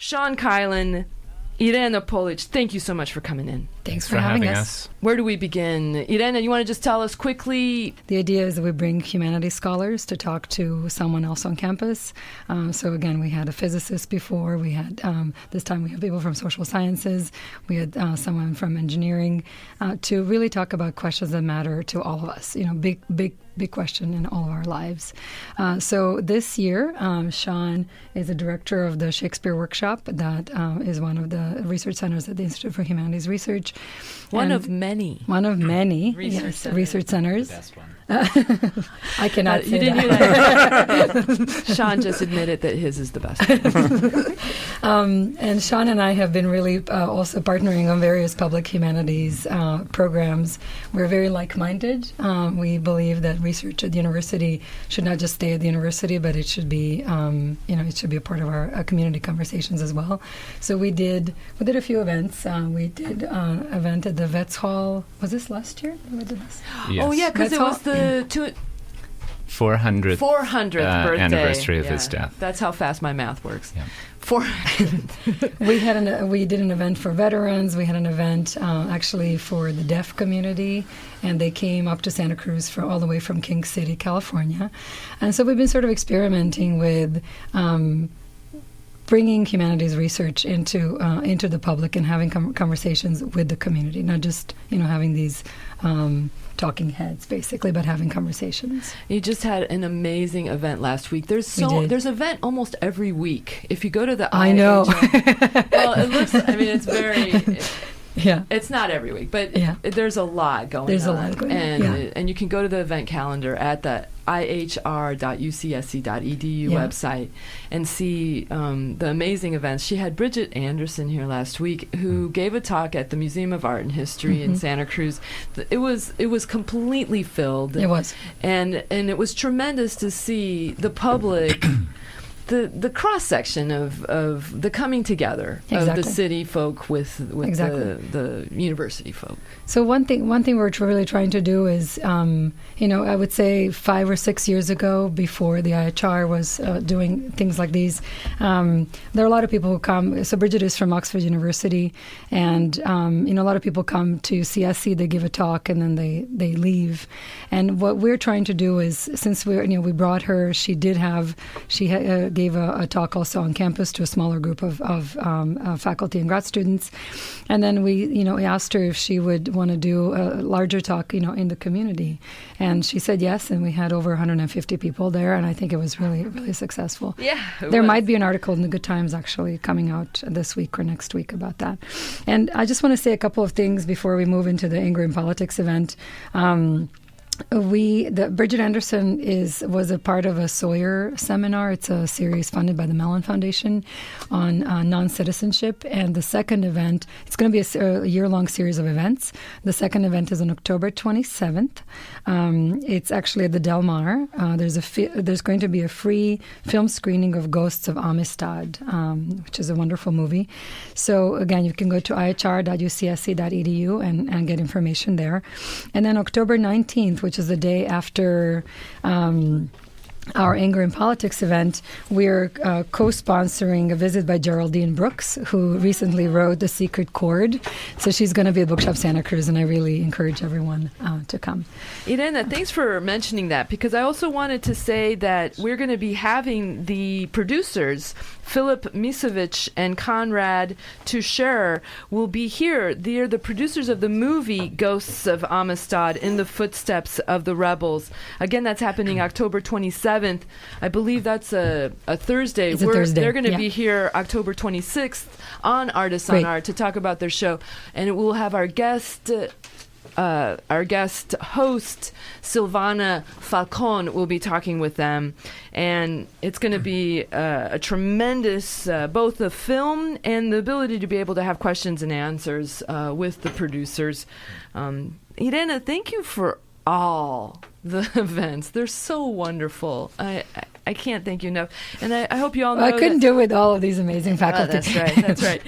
Sean Kylan, Irena Polic, thank you so much for coming in. Thanks for having us. Where do we begin? Irena, you want to just tell us quickly? The idea is that we bring humanities scholars to talk to someone else on campus. So again, we had a physicist before. We had this time we have people from social sciences. We had someone from engineering to really talk about questions that matter to all of us. Big question in all of our lives. So this year, Sean is the director of the Shakespeare Workshop. That is one of the research centers at the Institute for Humanities Research. One of many research centers. The best one. I cannot say you didn't hear that. Sean just admitted that his is the best. And Sean and I have been really also partnering on various public humanities programs. We're very like-minded. We believe that research at the university should not just stay at the university, but it should be, it should be a part of our community conversations as well. So we did a few events. We did an event at the Vets Hall. Was this last year? We did this? Yes. Oh yeah, because it was the 400th birthday anniversary of his death. That's how fast my math works. Yeah. 400. We did an event for veterans. We had an event actually for the deaf community, and they came up to Santa Cruz all the way from King City, California. And so we've been sort of experimenting with bringing humanities research into the public and having conversations with the community, not just having these talking heads basically, but having conversations. You just had an amazing event last week. There's an event almost every week. If you go to the I know. well, it looks. I mean, it's very. Yeah. It's not every week, but there's a lot going on. There's a lot going on. And you can go to the event calendar at the ihr.ucsc.edu website and see the amazing events. She had Bridget Anderson here last week, who gave a talk at the Museum of Art and History in Santa Cruz. It was completely filled. It was. And it was tremendous to see the public the cross section of the coming together of the city folk with the university folk. So one thing we're really trying to do is, I would say 5 or 6 years ago, before the IHR was doing things like these, there are a lot of people who come. So Bridget is from Oxford University, and a lot of people come to CSC. They give a talk and then they leave. And what we're trying to do is, since we brought her, she gave a talk also on campus to a smaller group of faculty and grad students, and then we asked her if she would want to do a larger talk in the community, and she said yes, and we had over 150 people there, and I think it was really, really successful. Yeah, there might be an article in the Good Times actually coming out this week or next week about that. And I just want to say a couple of things before we move into the Anger in Politics event. Bridget Anderson was a part of a Sawyer seminar. It's a series funded by the Mellon Foundation on non-citizenship. And the second event, it's going to be a year-long series of events. The second event is on October 27th. It's actually at the Del Mar. There's going to be a free film screening of Ghosts of Amistad, which is a wonderful movie. So again, you can go to ihr.ucsc.edu and get information there. And then October 19th, which is the day after our Anger in Politics event, we're co-sponsoring a visit by Geraldine Brooks, who recently wrote The Secret Chord. So she's going to be at Bookshop Santa Cruz, and I really encourage everyone to come. Irena, thanks for mentioning that, because I also wanted to say that we're going to be having the producers, Philip Misovich and Conrad Toucher, will be here. They're the producers of the movie Ghosts of Amistad, in the footsteps of the rebels. Again, that's happening October 27th. I believe that's a Thursday. It's a Thursday. They're going to be here October 26th on Artists on Art to talk about their show. And we'll have our guest host, Silvana Falcon, will be talking with them. And it's going to be a tremendous, both the film and the ability to be able to have questions and answers with the producers. Irena, thank you for all the events. They're so wonderful. I can't thank you enough. And I hope you all know I couldn't do it with all of these amazing faculty. That's right.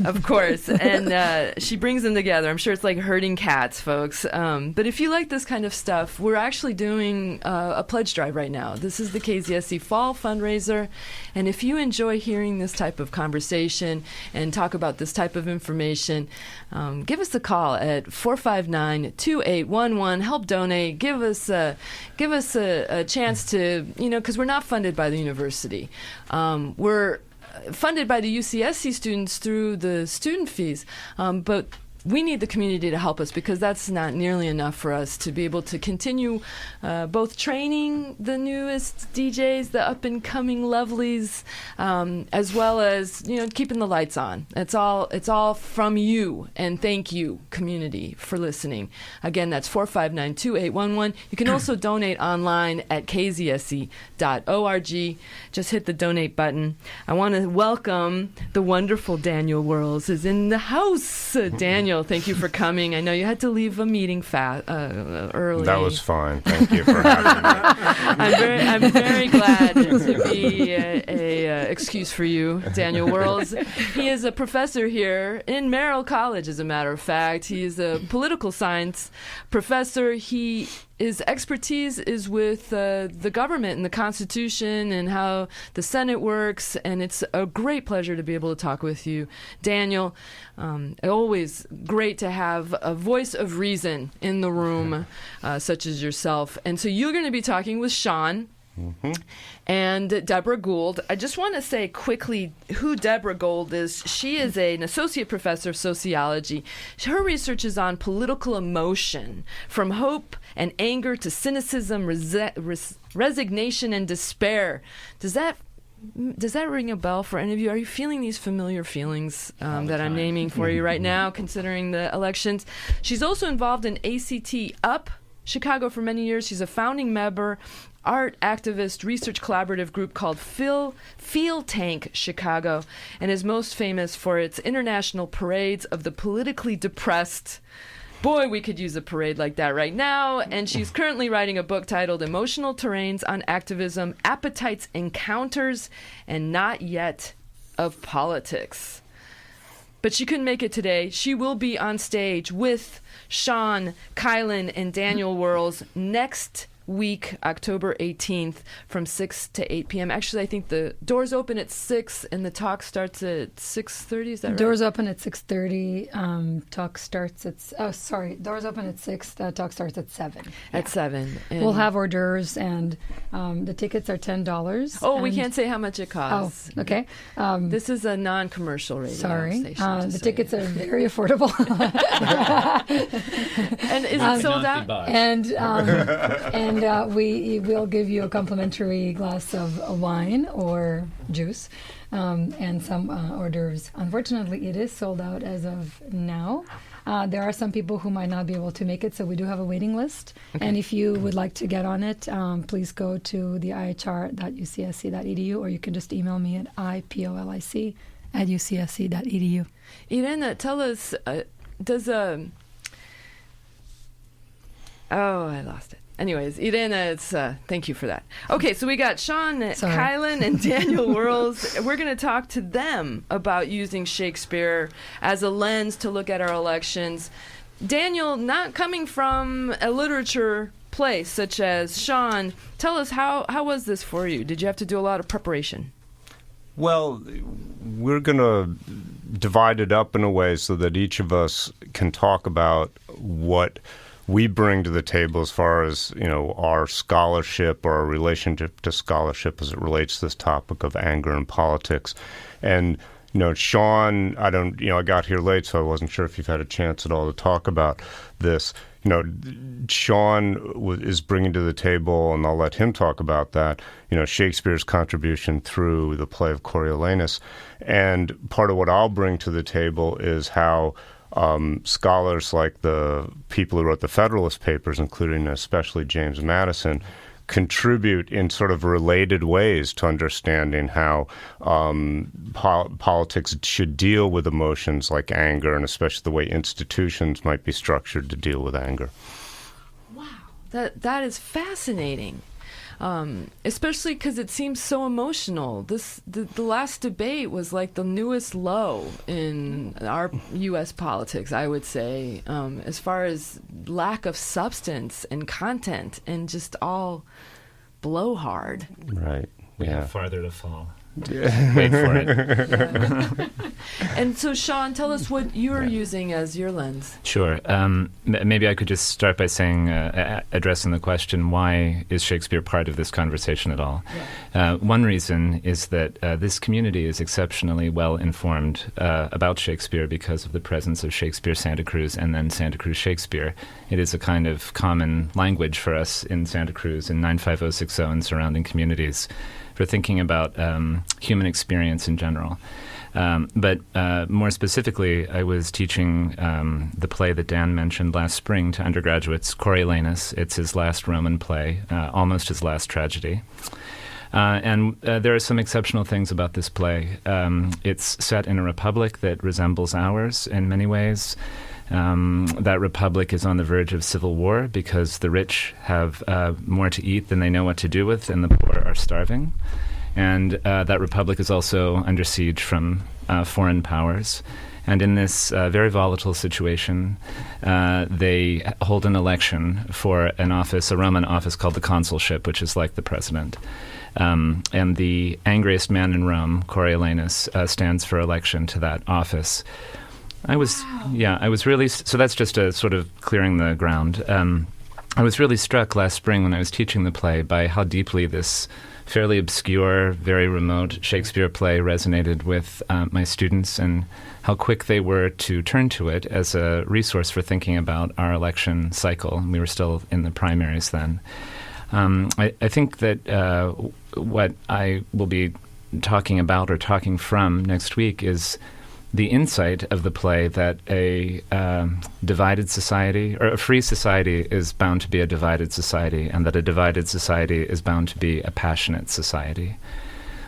Of course. And she brings them together. I'm sure it's like herding cats, folks. But if you like this kind of stuff, we're actually doing a pledge drive right now. This is the KZSC Fall Fundraiser. And if you enjoy hearing this type of conversation and talk about this type of information, give us a call at 459-2811. Help donate. Give us a chance to, because we're not funded by the university. We're funded by the UCSC students through the student fees, but we need the community to help us because that's not nearly enough for us to be able to continue both training the newest DJs, the up-and-coming lovelies, as well as keeping the lights on. It's all from you, and thank you, community, for listening. Again, that's 459-2811. You can also donate online at kzsc.org. Just hit the donate button. I want to welcome the wonderful Daniel Whirls is in the house. Daniel, thank you for coming. I know you had to leave a meeting early. That was fine. Thank you for having me. I'm very glad to be a excuse for you, Daniel Whirls. He is a professor here in Merrill College, as a matter of fact. He is a political science professor. His expertise is with the government and the Constitution and how the Senate works, and it's a great pleasure to be able to talk with you, Daniel. Always great to have a voice of reason in the room, such as yourself. And so you're going to be talking with Sean and Deborah Gould. I just want to say quickly who Deborah Gould is. She is an associate professor of sociology. Her research is on political emotion, from hope and anger to cynicism, resignation and despair. Does that ring a bell for any of you? Are you feeling these familiar feelings that I'm naming for you right now, considering the elections? She's also involved in ACT Up Chicago for many years. She's a founding member, art activist, research collaborative group called Field Tank Chicago, and is most famous for its international parades of the politically depressed. Boy, we could use a parade like that right now. And she's currently writing a book titled Emotional Terrains on Activism, Appetites, Encounters, and Not Yet of Politics. But she couldn't make it today. She will be on stage with Sean, Kylan, and Daniel Whirls next week, October 18th, from 6 to 8 p.m. Actually, I think the doors open at 6 and the talk starts at 6:30. Is that right? Doors open at 6:30. Talk starts at... Doors open at 6. Talk starts at 7. At 7. And we'll have hors d'oeuvres, and the tickets are $10. Oh, we can't say how much it costs. Oh, okay. This is a non-commercial radio station. The tickets are very affordable. And is it sold out? And we will give you a complimentary glass of wine or juice and some hors d'oeuvres. Unfortunately, it is sold out as of now. There are some people who might not be able to make it, so we do have a waiting list. Okay. And if you would like to get on it, please go to the ihr.ucsc.edu, or you can just email me at ipolic@ucsc.edu. Irena, tell us, I lost it. Anyways, Irena, thank you for that. Okay, so we got Sean, Kylan, and Daniel Whirls. We're going to talk to them about using Shakespeare as a lens to look at our elections. Daniel, not coming from a literature place such as Sean, tell us how was this for you? Did you have to do a lot of preparation? Well, we're going to divide it up in a way so that each of us can talk about what we bring to the table as far as, our scholarship or our relationship to scholarship as it relates to this topic of anger and politics. And, Sean, I got here late, so I wasn't sure if you've had a chance at all to talk about this. Sean is bringing to the table, and I'll let him talk about that, Shakespeare's contribution through the play of Coriolanus. And part of what I'll bring to the table is how scholars like the people who wrote the Federalist Papers, including especially James Madison, contribute in sort of related ways to understanding how politics should deal with emotions like anger, and especially the way institutions might be structured to deal with anger. Wow, that is fascinating. especially because it seems so emotional. The last debate was like the newest low in our U.S. politics, I would say, as far as lack of substance and content and just all blowhard. Right. We Yeah. have farther to fall. Wait for it. And so, Sean, tell us what you're using as your lens. Sure. Maybe I could just start by saying, addressing the question, why is Shakespeare part of this conversation at all? Yeah. One reason is that this community is exceptionally well informed about Shakespeare because of the presence of Shakespeare Santa Cruz and then Santa Cruz Shakespeare. It is a kind of common language for us in Santa Cruz in 95060 and surrounding communities for thinking about human experience in general. But more specifically, I was teaching the play that Dan mentioned last spring to undergraduates, Coriolanus. It's his last Roman play, almost his last tragedy. And there are some exceptional things about this play. It's set in a republic that resembles ours in many ways. That republic is on the verge of civil war because the rich have more to eat than they know what to do with, and the poor are starving. And that republic is also under siege from foreign powers. And in this very volatile situation, they hold an election for an office, a Roman office called the consulship, which is like the president. And the angriest man in Rome, Coriolanus, stands for election to that office. I was really, so that's just a sort of clearing the ground. I was really struck last spring when I was teaching the play by how deeply this fairly obscure, very remote Shakespeare play resonated with my students and how quick they were to turn to it as a resource for thinking about our election cycle. We were still in the primaries then. I think that what I will be talking about or talking from next week is the insight of the play that a divided society, or a free society, is bound to be a divided society, and that a divided society is bound to be a passionate society.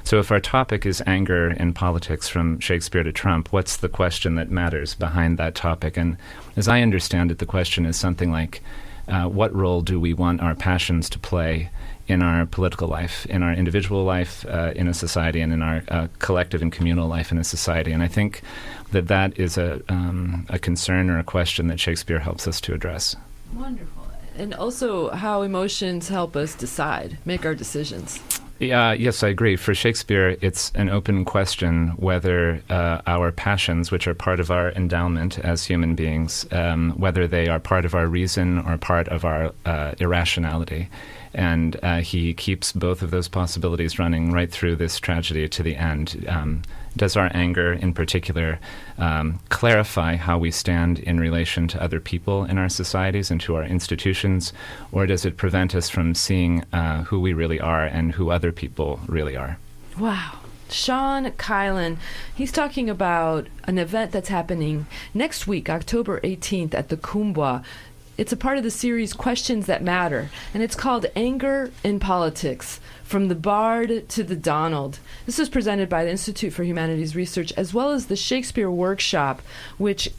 So if our topic is anger in politics from Shakespeare to Trump, what's the question that matters behind that topic? And as I understand it, the question is something like, what role do we want our passions to play in our political life, in our individual life, in a society, and in our collective and communal life in a society? And I think that that is a concern or a question that Shakespeare helps us to address. Wonderful. And also how emotions help us decide, make our decisions. Yes, I agree. For Shakespeare, it's an open question whether our passions, which are part of our endowment as human beings, whether they are part of our reason or part of our irrationality. And he keeps both of those possibilities running right through this tragedy to the end. Does our anger, in particular, clarify how we stand in relation to other people in our societies and to our institutions, or does it prevent us from seeing who we really are and who other people really are? Wow. Sean Kylan, he's talking about an event that's happening next week, October 18th, at the Kumbwa. It's a part of the series Questions That Matter, and it's called Anger in Politics, From the Bard to the Donald. This is presented by the Institute for Humanities Research, as well as the Shakespeare Workshop, which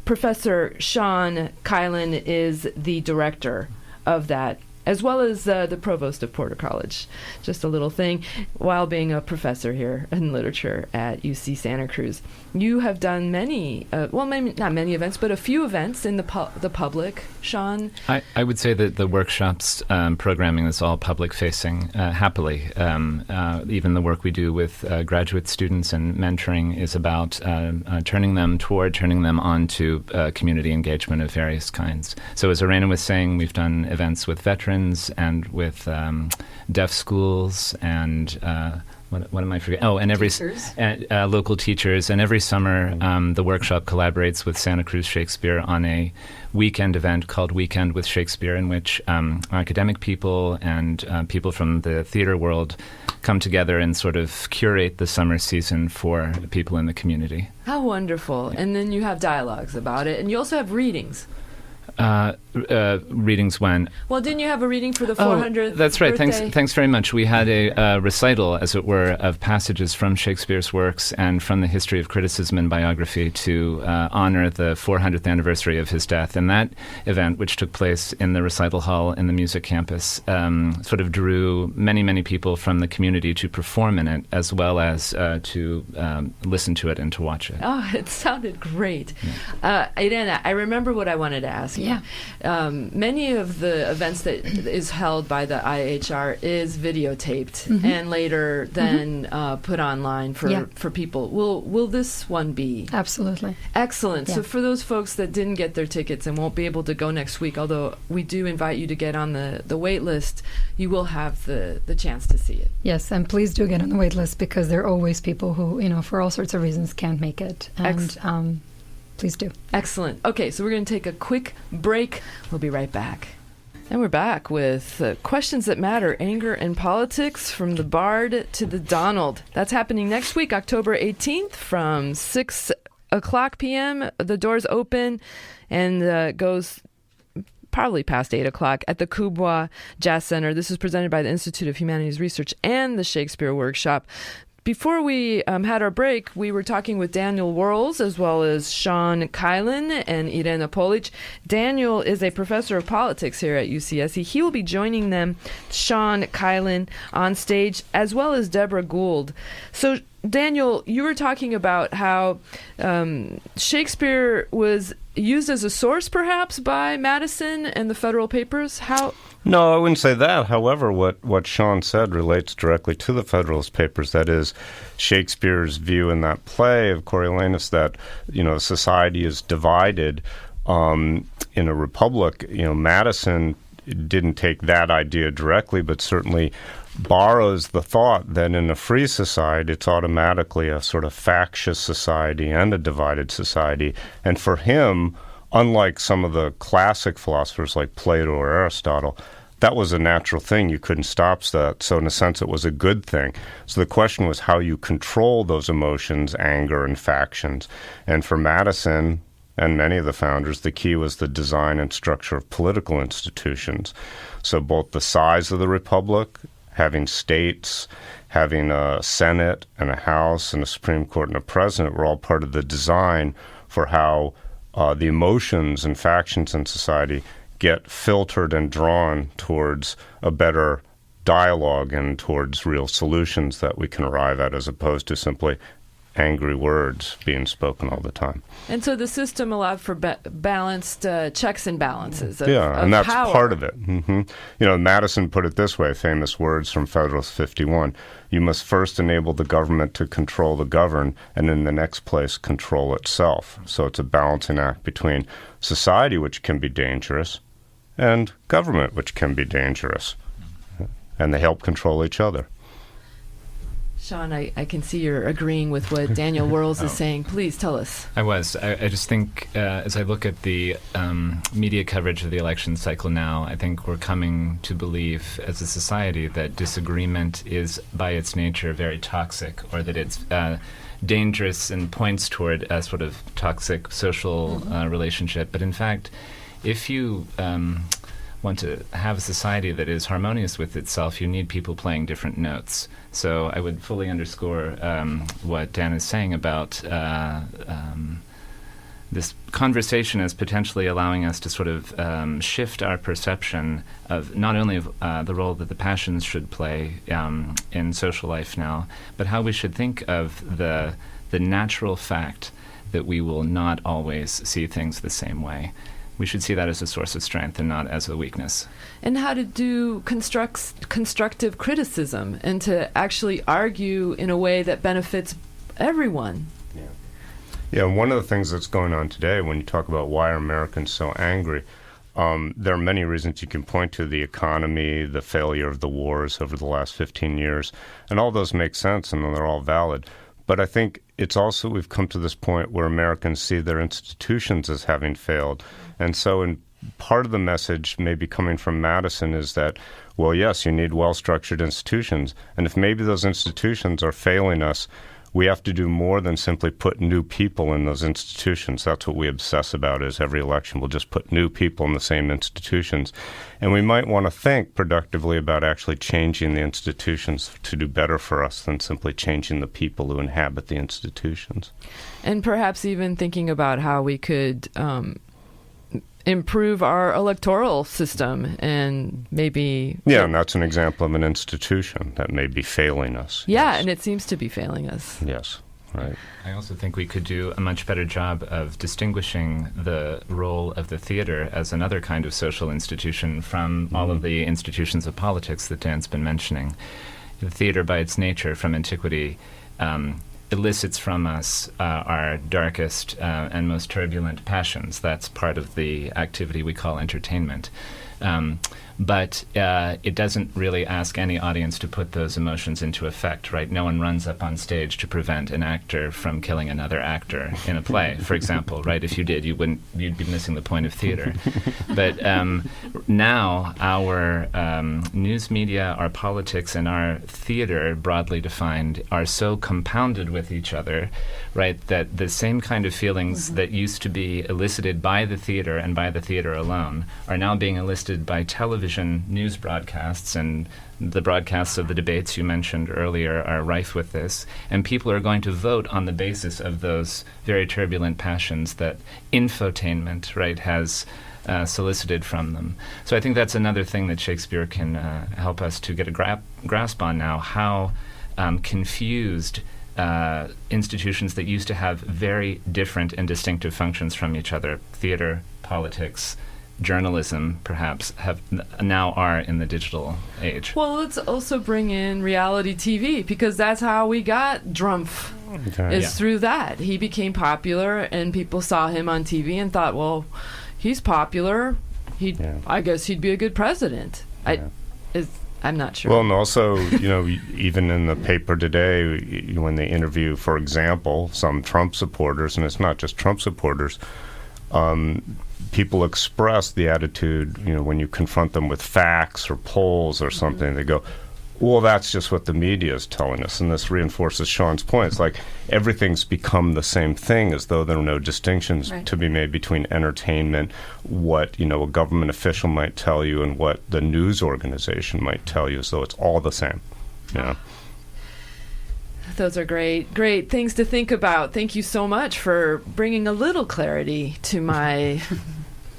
Professor Sean Kylan is the director of that, as well as the provost of Porter College. Just a little thing, while being a professor here in literature at UC Santa Cruz. You have done many, maybe not many events, but a few events in the public, Sean. I would say that the workshop's programming is all public-facing, happily. Even the work we do with graduate students and mentoring is about turning them on to community engagement of various kinds. So as Irena was saying, we've done events with veterans and with deaf schools and what am I forgetting? Oh, and every local teachers. And every summer, the workshop collaborates with Santa Cruz Shakespeare on a weekend event called Weekend with Shakespeare, in which academic people and people from the theater world come together and sort of curate the summer season for people in the community. How wonderful. And then you have dialogues about it. And you also have readings. Readings when? Well, didn't you have a reading for the 400th That's right. birthday? Thanks very much. We had a recital, as it were, of passages from Shakespeare's works and from the history of criticism and biography to honor the 400th anniversary of his death. And that event, which took place in the recital hall in the music campus, sort of drew many, many people from the community to perform in it, as well as to listen to it and to watch it. Oh, it sounded great. Irena, I remember what I wanted to ask you. Yeah. Many of the events that is held by the IHR is videotaped and later then put online for people. Will this one be? Absolutely. Excellent. Yeah. So for those folks that didn't get their tickets and won't be able to go next week, although we do invite you to get on the wait list, you will have the chance to see it. Yes, and please do get on the wait list because there are always people who, for all sorts of reasons can't make it. And please do. Excellent. Okay, so we're going to take a quick break. We'll be right back. And we're back with Questions That Matter, Anger and Politics, from the Bard to the Donald. That's happening next week, October 18th from 6 o'clock p.m. The doors open and goes probably past 8 o'clock at the Kubwa Jazz Center. This is presented by the Institute of Humanities Research and the Shakespeare Workshop. Before we had our break, we were talking with Daniel Wuerls as well as Sean Kylan and Irena Polic. Daniel is a professor of politics here at UCSC. He will be joining them, Sean Kylan, on stage, as well as Deborah Gould. So, Daniel, you were talking about how Shakespeare was used as a source, perhaps, by Madison and the federal papers. How? No, I wouldn't say that. However, what Sean said relates directly to the Federalist Papers. That is, Shakespeare's view in that play of Coriolanus that, society is divided in a republic. Madison didn't take that idea directly, but certainly borrows the thought that in a free society, it's automatically a sort of factious society and a divided society. And for him, unlike some of the classic philosophers like Plato or Aristotle, that was a natural thing. You couldn't stop that. So in a sense, it was a good thing. So the question was how you control those emotions, anger, and factions. And for Madison and many of the founders, the key was the design and structure of political institutions. So both the size of the republic, having states, having a Senate and a House and a Supreme Court and a president were all part of the design for how the emotions and factions in society get filtered and drawn towards a better dialogue and towards real solutions that we can arrive at, as opposed to simply angry words being spoken all the time. And so the system allowed for balanced checks and balances of and that's power. part of it. Madison put it this way, famous words from Federalist 51, you must first enable the government to control the governed, and in the next place control itself. So it's a balancing act between society, which can be dangerous, and government, which can be dangerous. And they help control each other. Sean, I can see you're agreeing with what Daniel Wuerls is saying. Please tell us. I just think as I look at the media coverage of the election cycle now, I think we're coming to believe as a society that disagreement is by its nature very toxic, or that it's dangerous and points toward a sort of toxic social relationship. But in fact, if you want to have a society that is harmonious with itself, you need people playing different notes. So I would fully underscore what Dan is saying about this conversation as potentially allowing us to sort of shift our perception of not only of the role that the passions should play in social life now, but how we should think of the natural fact that we will not always see things the same way. We should see that as a source of strength and not as a weakness. And how to do constructive criticism and to actually argue in a way that benefits everyone. Yeah, one of the things that's going on today when you talk about why are Americans so angry, there are many reasons you can point to: the economy, the failure of the wars over the last 15 years, and all those make sense and they're all valid. But I think it's also we've come to this point where Americans see their institutions as having failed. And so in part of the message maybe coming from Madison is that, well, yes, you need well-structured institutions. And if maybe those institutions are failing us, we have to do more than simply put new people in those institutions. That's what we obsess about is every election. We'll just put new people in the same institutions. And we might want to think productively about actually changing the institutions to do better for us than simply changing the people who inhabit the institutions. And perhaps even thinking about how we could improve our electoral system and maybe... Yeah, and that's an example of an institution that may be failing us. Yeah, yes. And it seems to be failing us. Yes, right. I also think we could do a much better job of distinguishing the role of the theater as another kind of social institution from all of the institutions of politics that Dan's been mentioning. The theater, by its nature, from antiquity, elicits from us our darkest and most turbulent passions. That's part of the activity we call entertainment. But it doesn't really ask any audience to put those emotions into effect, right? No one runs up on stage to prevent an actor from killing another actor in a play, for example, right? If you did, you'd be missing the point of theater. But now our news media, our politics, and our theater, broadly defined, are so compounded with each other, right, that the same kind of feelings that used to be elicited by the theater and by the theater alone are now being elicited by television news broadcasts, and the broadcasts of the debates you mentioned earlier are rife with this, and people are going to vote on the basis of those very turbulent passions that infotainment, right, has solicited from them. So I think that's another thing that Shakespeare can help us to get a grasp on now, how confused institutions that used to have very different and distinctive functions from each other, theater, politics, journalism, perhaps, now are in the digital age. Well, let's also bring in reality TV, because that's how we got Drumpf, through that. He became popular, and people saw him on TV and thought, well, he's popular. I guess he'd be a good president. I'm not sure. Well, and also, even in the paper today, when they interview, for example, some Trump supporters, and it's not just Trump supporters, people express the attitude, when you confront them with facts or polls or something, they go, well, that's just what the media is telling us. And this reinforces Sean's point. It's like everything's become the same thing, as though there are no distinctions to be made between entertainment, what, a government official might tell you, and what the news organization might tell you, as though it's all the same. Those are great things to think about. Thank you so much for bringing a little clarity to my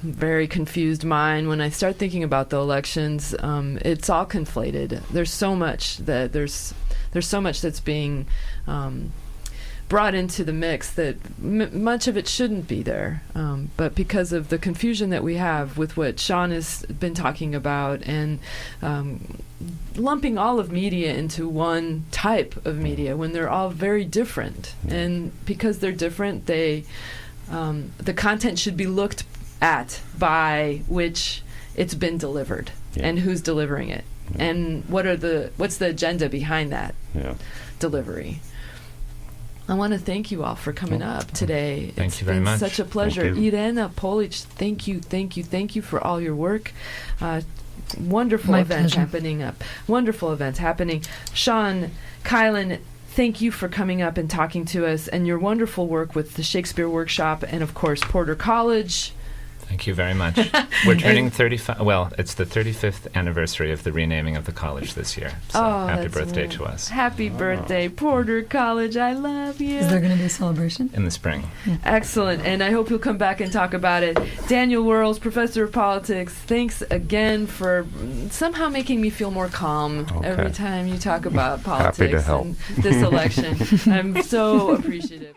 very confused mind. When I start thinking about the elections, it's all conflated. There's so much that's being brought into the mix that much of it shouldn't be there. But because of the confusion that we have with what Sean has been talking about, and lumping all of media into one type of media when they're all very different. And because they're different, the content should be looked at by which it's been delivered and who's delivering it and what's the agenda behind that delivery. I want to thank you all for coming up today. Thank you very much. It's been such a pleasure. Irena Polic, thank you for all your work. Wonderful events happening. Sean Kylan, thank you for coming up and talking to us, and your wonderful work with the Shakespeare Workshop and, of course, Porter College. Thank you very much. We're turning 35. Well, it's the 35th anniversary of the renaming of the college this year. So happy birthday to us. Happy birthday, Porter College. I love you. Is there going to be a celebration? In the spring. Yeah. Excellent. And I hope you'll come back and talk about it. Daniel Wuerls, professor of politics, thanks again for somehow making me feel more calm every time you talk about politics Happy to help. and this election. I'm so appreciative.